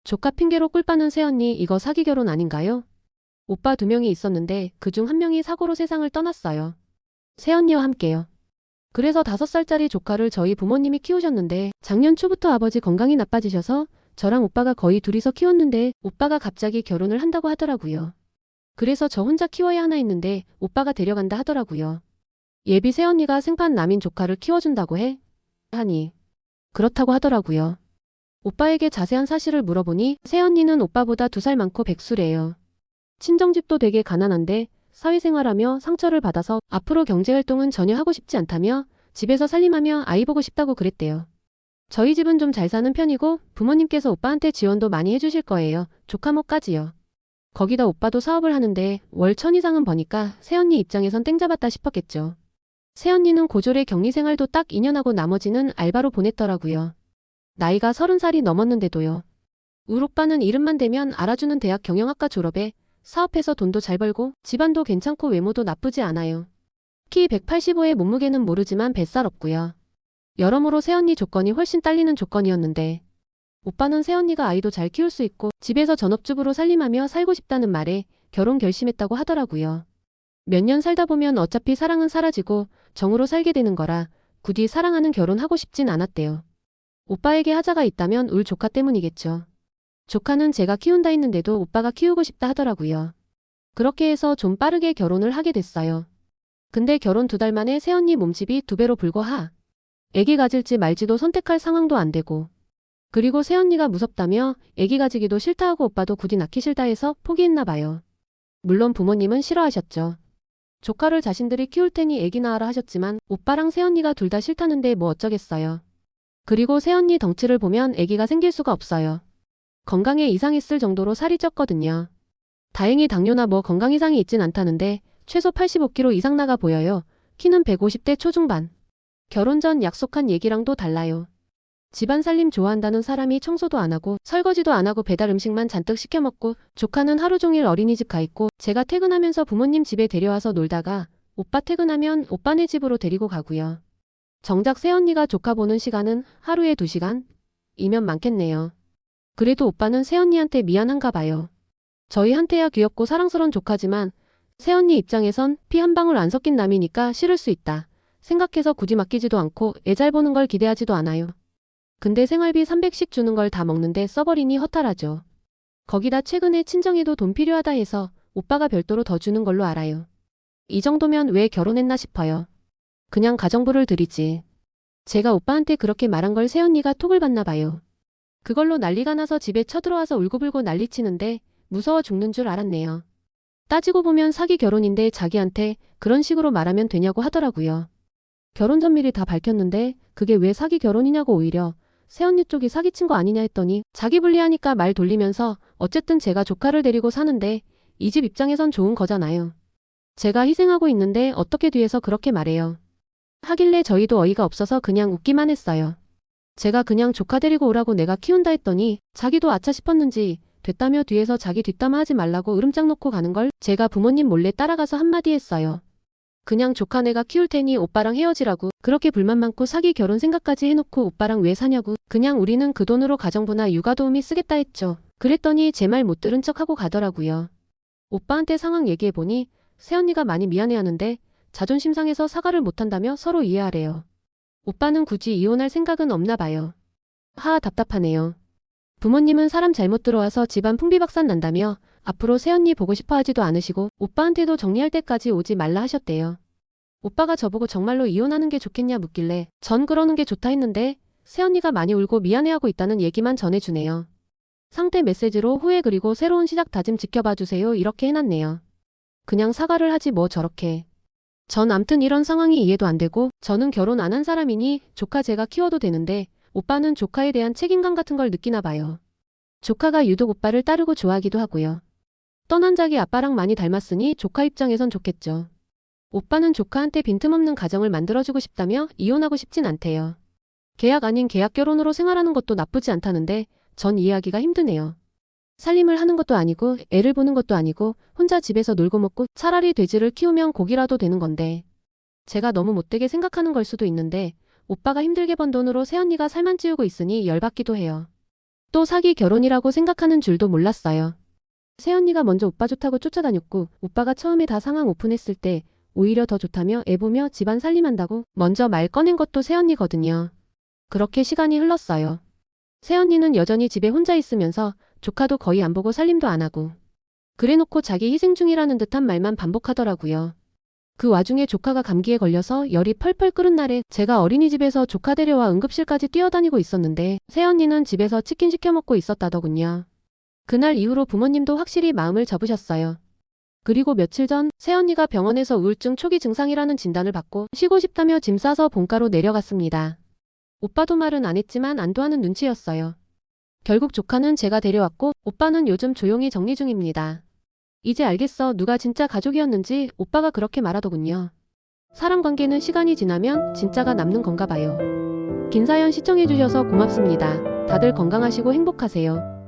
조카 핑계로 꿀 빠는 새언니 이거 사기 결혼 아닌가요? 오빠 2명이 있었는데 그중 1명이 사고로 세상을 떠났어요. 새언니와 함께요. 그래서 5살짜리 조카를 저희 부모님이 키우셨는데 작년 초부터 아버지 건강이 나빠지셔서 저랑 오빠가 거의 둘이서 키웠는데 오빠가 갑자기 결혼을 한다고 하더라고요. 그래서 저 혼자 키워야 하나 했는데 오빠가 데려간다 하더라고요. 예비 새언니가 생판 남인 조카를 키워준다고 하니 그렇다고 하더라고요. 오빠에게 자세한 사실을 물어보니 새언니는 오빠보다 2살 많고 백수래요. 친정집도 되게 가난한데 사회생활하며 상처를 받아서 앞으로 경제활동은 전혀 하고 싶지 않다며 집에서 살림하며 아이 보고 싶다고 그랬대요. 저희 집은 좀 잘 사는 편이고 부모님께서 오빠한테 지원도 많이 해주실 거예요. 조카모까지요. 거기다 오빠도 사업을 하는데 월 1,000 이상은 버니까 새언니 입장에선 땡 잡았다 싶었겠죠. 새언니는 고졸의 격리생활도 딱 2년 하고 나머지는 알바로 보냈더라고요. 나이가 30살이 넘었는데도요. 울 오빠는 이름만 대면 알아주는 대학 경영학과 졸업에 사업해서 돈도 잘 벌고 집안도 괜찮고 외모도 나쁘지 않아요. 키 185에 몸무게는 모르지만 뱃살 없고요. 여러모로 새언니 조건이 훨씬 딸리는 조건이었는데 오빠는 새언니가 아이도 잘 키울 수 있고 집에서 전업주부로 살림하며 살고 싶다는 말에 결혼 결심했다고 하더라고요. 몇 년 살다 보면 어차피 사랑은 사라지고 정으로 살게 되는 거라 굳이 사랑하는 결혼하고 싶진 않았대요. 오빠에게 하자가 있다면 울 조카 때문이겠죠. 조카는 제가 키운다 했는데도 오빠가 키우고 싶다 하더라고요. 그렇게 해서 좀 빠르게 결혼을 하게 됐어요. 근데 결혼 2달 만에 새언니 몸집이 2배로 불과하. 애기 가질지 말지도 선택할 상황도 안 되고. 그리고 새언니가 무섭다며 애기 가지기도 싫다 하고 오빠도 굳이 낳기 싫다 해서 포기했나 봐요. 물론 부모님은 싫어하셨죠. 조카를 자신들이 키울 테니 애기 낳아라 하셨지만 오빠랑 새언니가 둘 다 싫다는데 뭐 어쩌겠어요. 그리고 새언니 덩치를 보면 애기가 생길 수가 없어요. 건강에 이상이 있을 정도로 살이 쪘거든요. 다행히 당뇨나 뭐 건강 이상이 있진 않다는데 최소 85kg 이상 나가 보여요. 키는 150대 초중반. 결혼 전 약속한 얘기랑도 달라요. 집안 살림 좋아한다는 사람이 청소도 안 하고 설거지도 안 하고 배달 음식만 잔뜩 시켜 먹고 조카는 하루 종일 어린이집 가 있고 제가 퇴근하면서 부모님 집에 데려와서 놀다가 오빠 퇴근하면 오빠네 집으로 데리고 가고요. 정작 새언니가 조카 보는 시간은 하루에 2시간? 이면 많겠네요. 그래도 오빠는 새언니한테 미안한가 봐요. 저희한테야 귀엽고 사랑스러운 조카지만 새언니 입장에선 피 한 방울 안 섞인 남이니까 싫을 수 있다 생각해서 굳이 맡기지도 않고 애 잘 보는 걸 기대하지도 않아요. 근데 생활비 300씩 주는 걸 다 먹는데 써버리니 허탈하죠. 거기다 최근에 친정에도 돈 필요하다 해서 오빠가 별도로 더 주는 걸로 알아요. 이 정도면 왜 결혼했나 싶어요. 그냥 가정부를 드리지. 제가 오빠한테 그렇게 말한 걸 새언니가 톡을 봤나 봐요. 그걸로 난리가 나서 집에 쳐들어와서 울고불고 난리치는데 무서워 죽는 줄 알았네요. 따지고 보면 사기 결혼인데 자기한테 그런 식으로 말하면 되냐고 하더라고요. 결혼 전밀이 다 밝혔는데 그게 왜 사기 결혼이냐고 오히려 새언니 쪽이 사기친 거 아니냐 했더니 자기 불리하니까 말 돌리면서 어쨌든 제가 조카를 데리고 사는데 이 집 입장에선 좋은 거잖아요. 제가 희생하고 있는데 어떻게 뒤에서 그렇게 말해요. 하길래 저희도 어이가 없어서 그냥 웃기만 했어요. 제가 그냥 조카 데리고 오라고 내가 키운다 했더니 자기도 아차 싶었는지 됐다며 뒤에서 자기 뒷담화하지 말라고 으름장 놓고 가는 걸 제가 부모님 몰래 따라가서 한마디 했어요. 그냥 조카 내가 키울 테니 오빠랑 헤어지라고 그렇게 불만 많고 사기 결혼 생각까지 해놓고 오빠랑 왜 사냐고 그냥 우리는 그 돈으로 가정부나 육아도우미 쓰겠다 했죠. 그랬더니 제 말 못 들은 척하고 가더라고요. 오빠한테 상황 얘기해보니 새언니가 많이 미안해하는데 자존심 상해서 사과를 못한다며 서로 이해하래요. 오빠는 굳이 이혼할 생각은 없나 봐요. 하하 답답하네요. 부모님은 사람 잘못 들어와서 집안 풍비박산 난다며 앞으로 새언니 보고 싶어 하지도 않으시고 오빠한테도 정리할 때까지 오지 말라 하셨대요. 오빠가 저보고 정말로 이혼하는 게 좋겠냐 묻길래 전 그러는 게 좋다 했는데 새언니가 많이 울고 미안해하고 있다는 얘기만 전해주네요. 상태 메시지로 후회 그리고 새로운 시작 다짐 지켜봐주세요 이렇게 해놨네요. 그냥 사과를 하지 뭐 저렇게. 전 암튼 이런 상황이 이해도 안 되고 저는 결혼 안 한 사람이니 조카 제가 키워도 되는데 오빠는 조카에 대한 책임감 같은 걸 느끼나 봐요. 조카가 유독 오빠를 따르고 좋아하기도 하고요. 떠난 자기 아빠랑 많이 닮았으니 조카 입장에선 좋겠죠. 오빠는 조카한테 빈틈없는 가정을 만들어주고 싶다며 이혼하고 싶진 않대요. 계약 아닌 계약 결혼으로 생활하는 것도 나쁘지 않다는데 전 이해하기가 힘드네요. 살림을 하는 것도 아니고 애를 보는 것도 아니고 혼자 집에서 놀고 먹고 차라리 돼지를 키우면 고기라도 되는 건데 제가 너무 못되게 생각하는 걸 수도 있는데 오빠가 힘들게 번 돈으로 새언니가 살만 찌우고 있으니 열받기도 해요. 또 사기 결혼이라고 생각하는 줄도 몰랐어요. 새언니가 먼저 오빠 좋다고 쫓아다녔고 오빠가 처음에 다 상황 오픈했을 때 오히려 더 좋다며 애보며 집안 살림한다고 먼저 말 꺼낸 것도 새언니거든요. 그렇게 시간이 흘렀어요. 새언니는 여전히 집에 혼자 있으면서 조카도 거의 안 보고 살림도 안 하고 그래놓고 자기 희생 중이라는 듯한 말만 반복하더라고요. 그 와중에 조카가 감기에 걸려서 열이 펄펄 끓은 날에 제가 어린이집에서 조카 데려와 응급실까지 뛰어다니고 있었는데 새언니는 집에서 치킨 시켜 먹고 있었다더군요. 그날 이후로 부모님도 확실히 마음을 접으셨어요. 그리고 며칠 전 새언니가 병원에서 우울증 초기 증상이라는 진단을 받고 쉬고 싶다며 짐 싸서 본가로 내려갔습니다. 오빠도 말은 안 했지만 안도하는 눈치였어요. 결국 조카는 제가 데려왔고 오빠는 요즘 조용히 정리 중입니다. 이제 알겠어 누가 진짜 가족이었는지 오빠가 그렇게 말하더군요. 사람 관계는 시간이 지나면 진짜가 남는 건가 봐요. 긴 사연 시청해주셔서 고맙습니다. 다들 건강하시고 행복하세요.